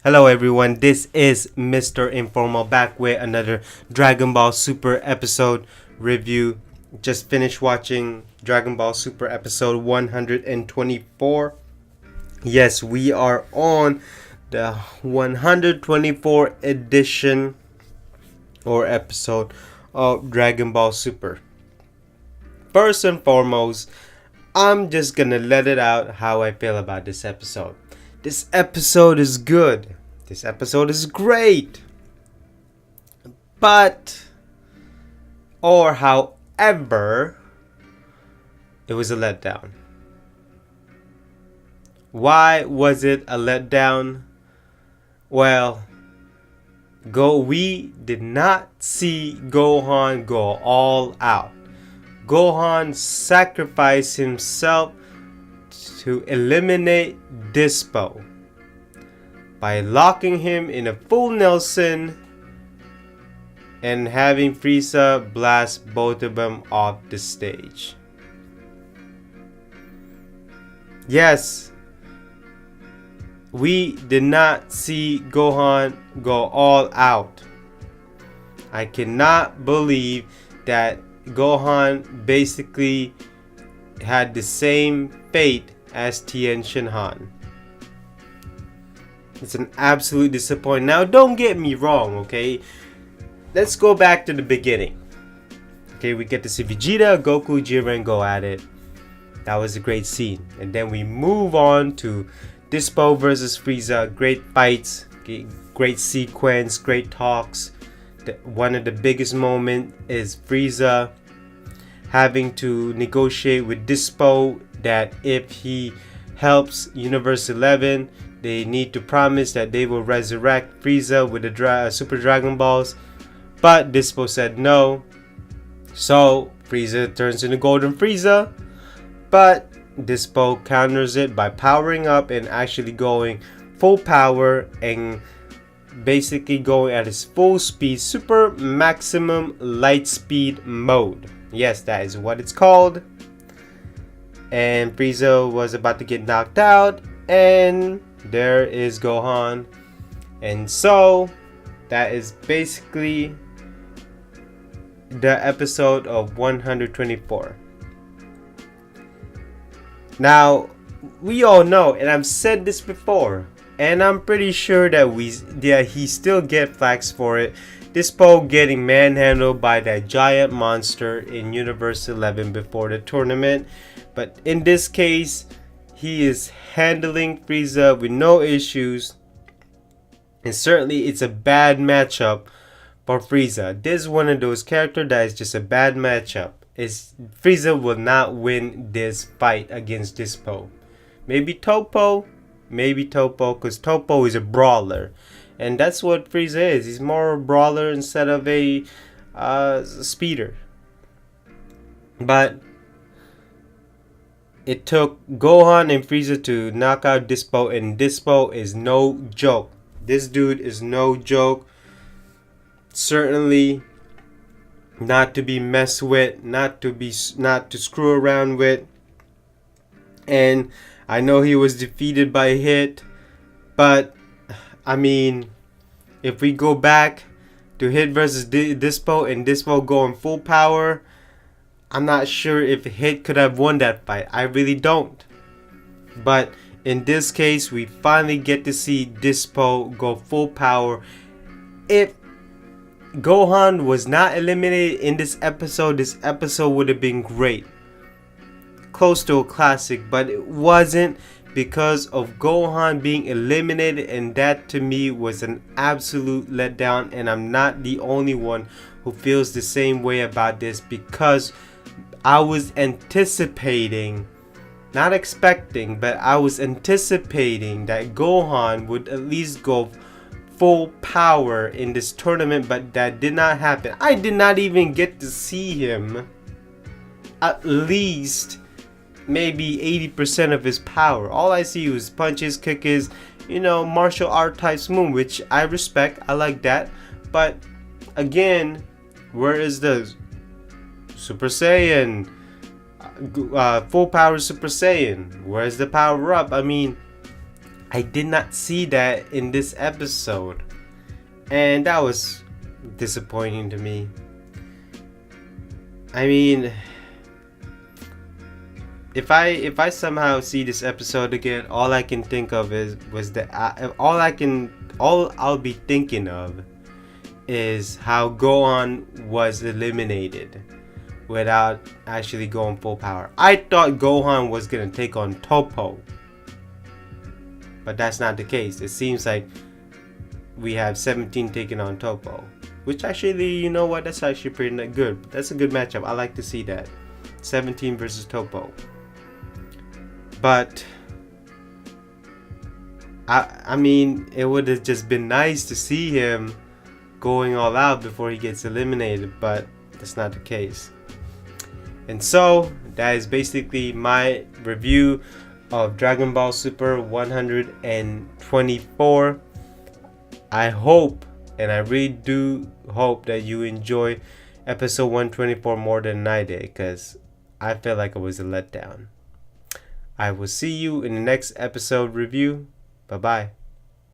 Hello everyone, this is Mr. Informal back with another Dragon Ball Super episode review. Just finished watching Dragon Ball Super episode 124. Yes, we are on the 124 edition or episode of Dragon Ball Super. First and foremost, I'm just gonna let it out how I feel about this episode. This episode is good. This episode is great. However, it was a letdown. Why was it a letdown? Well, we did not see Gohan go all out. Gohan sacrificed himself to eliminate Dyspo by locking him in a full Nelson and having Frieza blast both of them off the stage. Yes, we did not see Gohan go all out. I cannot believe that Gohan basically had the same fate as Tien Shinhan. It's an absolute disappointment. Now, don't get me wrong, okay? Let's go back to the beginning. Okay, we get to see Vegeta, Goku, Jiren go at it. That was a great scene. And then we move on to Dyspo versus Frieza. Great fights, great sequence, great talks. One of the biggest moments is Frieza having to negotiate with Dyspo that if he helps Universe 11, they need to promise that they will resurrect Frieza with the Super Dragon Balls. But Dyspo said no. So Frieza turns into Golden Frieza. But Dyspo counters it by powering up and actually going full power and basically going at his full speed, super maximum light speed mode. Yes, that is what it's called. And Frieza was about to get knocked out, and there is Gohan. And so that is basically the episode of 124. Now, we all know, and I've said this before, and I'm pretty sure that he still get flags for it. Dyspo getting manhandled by that giant monster in Universe 11 before the tournament. But in this case, he is handling Frieza with no issues. And certainly it's a bad matchup for Frieza. This is one of those characters that is just a bad matchup. Frieza will not win this fight against Dyspo. Maybe Topo, because Topo is a brawler. And that's what Frieza is. He's more a brawler instead of a speeder. But it took Gohan and Frieza to knock out Dyspo, and Dyspo is no joke. This dude is no joke. Certainly not to be messed with, not to screw around with. And I know he was defeated by Hit, but I mean, if we go back to Hit versus Dyspo and Dyspo going full power, I'm not sure if Hit could have won that fight. I really don't. But in this case, we finally get to see Dyspo go full power. If Gohan was not eliminated in this episode would have been great. Close to a classic, but it wasn't because of Gohan being eliminated, and that to me was an absolute letdown, and I'm not the only one who feels the same way about this, because I was anticipating, not expecting, but I was anticipating that Gohan would at least go full power in this tournament, but that did not happen. I did not even get to see him at least maybe 80% of his power. All I see was punches, kicks, martial art types move, which I respect. I like that. But again, where is the Super Saiyan? Full power Super Saiyan? Where's the power up? I mean, I did not see that in this episode, and that was disappointing to me. I mean, if I somehow see this episode again, all I can think of all I'll be thinking of is how Gohan was eliminated without actually going full power. I thought Gohan was gonna take on Topo, but that's not the case. It seems like we have 17 taking on Topo, which actually, you know what, that's actually pretty good. That's a good matchup. I like to see that. 17 versus Topo. But I mean, it would have just been nice to see him going all out before he gets eliminated, but that's not the case. And so that is basically my review of Dragon Ball Super 124. I hope, and I really do hope, that you enjoy episode 124 more than I did, because I felt like it was a letdown. I will see you in the next episode review. Bye bye.